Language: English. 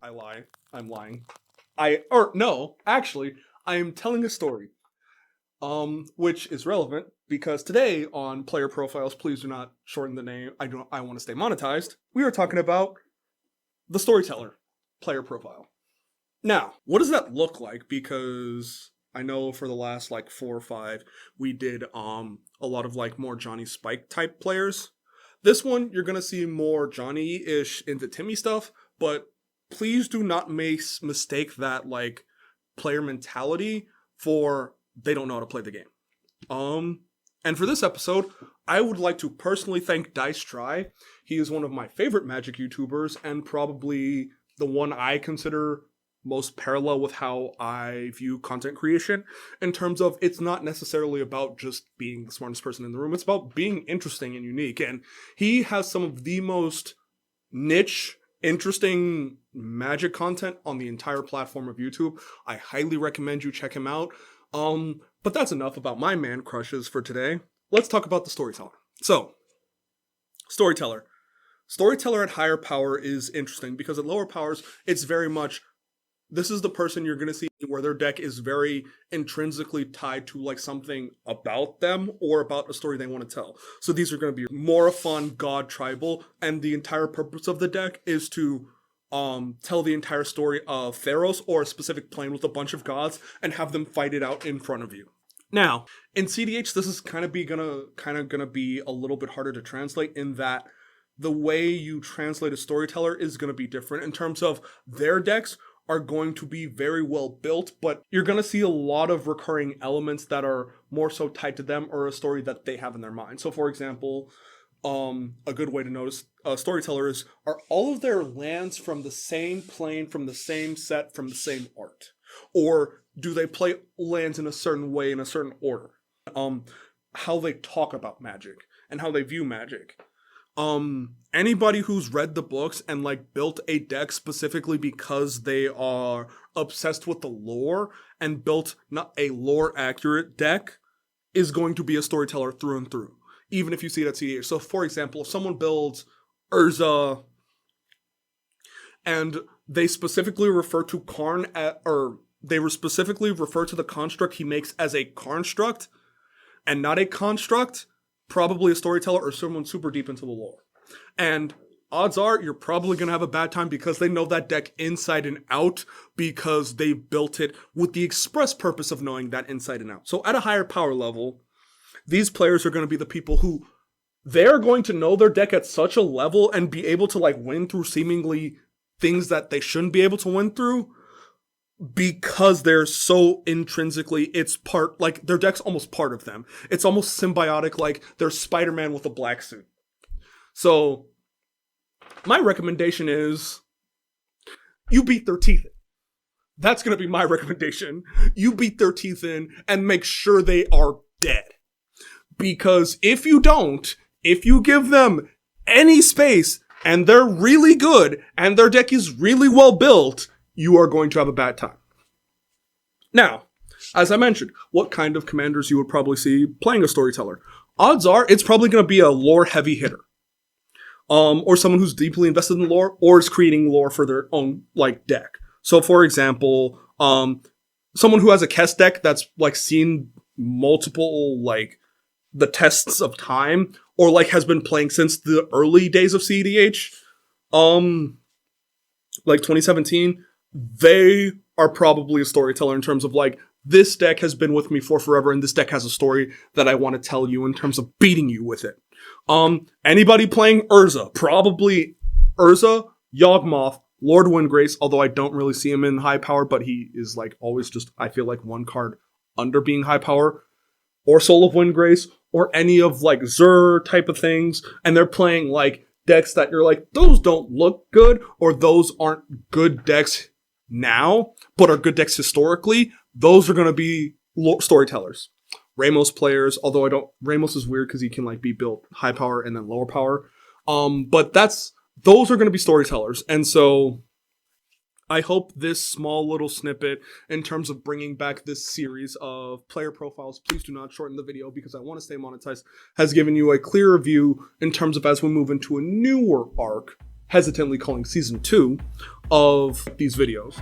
I lie. I'm lying. Actually, I am telling a story. Which is relevant because today on player profiles, please do not shorten the name. I want to stay monetized. We are talking about the Storyteller player profile. Now, what does that look like? Because I know for the last like 4 or 5, we did a lot of like more Johnny Spike type players. This one, you're gonna see more Johnny-ish into Timmy stuff, but please do not mistake that like player mentality for they don't know how to play the game. And for this episode, I would like to personally thank Dice Try. He is one of my favorite Magic YouTubers and probably the one I consider most parallel with how I view content creation in terms of it's not necessarily about just being the smartest person in the room. It's about being interesting and unique. And he has some of the most niche, interesting Magic content on the entire platform of YouTube. I highly recommend you check him out. But that's enough about my man crushes for today. Let's talk about the Storyteller. So, Storyteller. Storyteller at higher power is interesting because at lower powers, it's very much, this is the person you're going to see where their deck is very intrinsically tied to like something about them or about a story they want to tell. So these are going to be more fun, god tribal, and the entire purpose of the deck is to tell the entire story of Theros or a specific plane with a bunch of gods and have them fight it out in front of you. Now, in CDH, this is gonna be a little bit harder to translate in that the way you translate a Storyteller is gonna be different in terms of their decks are going to be very well built, but you're gonna see a lot of recurring elements that are more so tied to them or a story that they have in their mind. So for example, a good way to notice Storytellers are all of their lands from the same plane, from the same set, from the same art? Or do they play lands in a certain way, in a certain order? How they talk about Magic and how they view Magic. Anybody who's read the books and like built a deck specifically because they are obsessed with the lore and built not a lore accurate deck is going to be a Storyteller through and through. Even if you see it at CDH. So, for example, if someone builds Urza and they specifically refer to Karn specifically refer to the construct he makes as a construct and not a construct, probably a Storyteller or someone super deep into the lore. And odds are you're probably going to have a bad time because they know that deck inside and out because they built it with the express purpose of knowing that inside and out. So, at a higher power level, these players are going to be the people who they're going to know their deck at such a level and be able to like win through seemingly things that they shouldn't be able to win through because they're so intrinsically, it's part, like their deck's almost part of them. It's almost symbiotic, like they're Spider-Man with a black suit. So my recommendation is you beat their teeth in. That's going to be my recommendation. You beat their teeth in and make sure they are dead. Because if you don't, if you give them any space and they're really good and their deck is really well built, you are going to have a bad time. Now, as I mentioned, what kind of commanders you would probably see playing a Storyteller? Odds are it's probably going to be a lore heavy hitter. Or someone who's deeply invested in lore or is creating lore for their own like deck. So for example, someone who has a Kess deck that's like seen multiple like the tests of time, or like has been playing since the early days of CDH, like 2017, they are probably a Storyteller in terms of like, this deck has been with me for forever, and this deck has a story that I want to tell you in terms of beating you with it. Anybody playing Urza, probably Urza, Yawgmoth, Lord Windgrace, although I don't really see him in high power, but he is like always just, I feel like one card under being high power, or Soul of Windgrace, or any of like Zur type of things, and they're playing like decks that you're like, those don't look good, or those aren't good decks now, but are good decks historically, those are going to be Storytellers. Ramos players, although Ramos is weird because he can like be built high power and then lower power. But those are going to be Storytellers. And so I hope this small little snippet in terms of bringing back this series of player profiles, please do not shorten the video because I want to stay monetized, has given you a clearer view in terms of as we move into a newer arc hesitantly calling season 2 of these videos.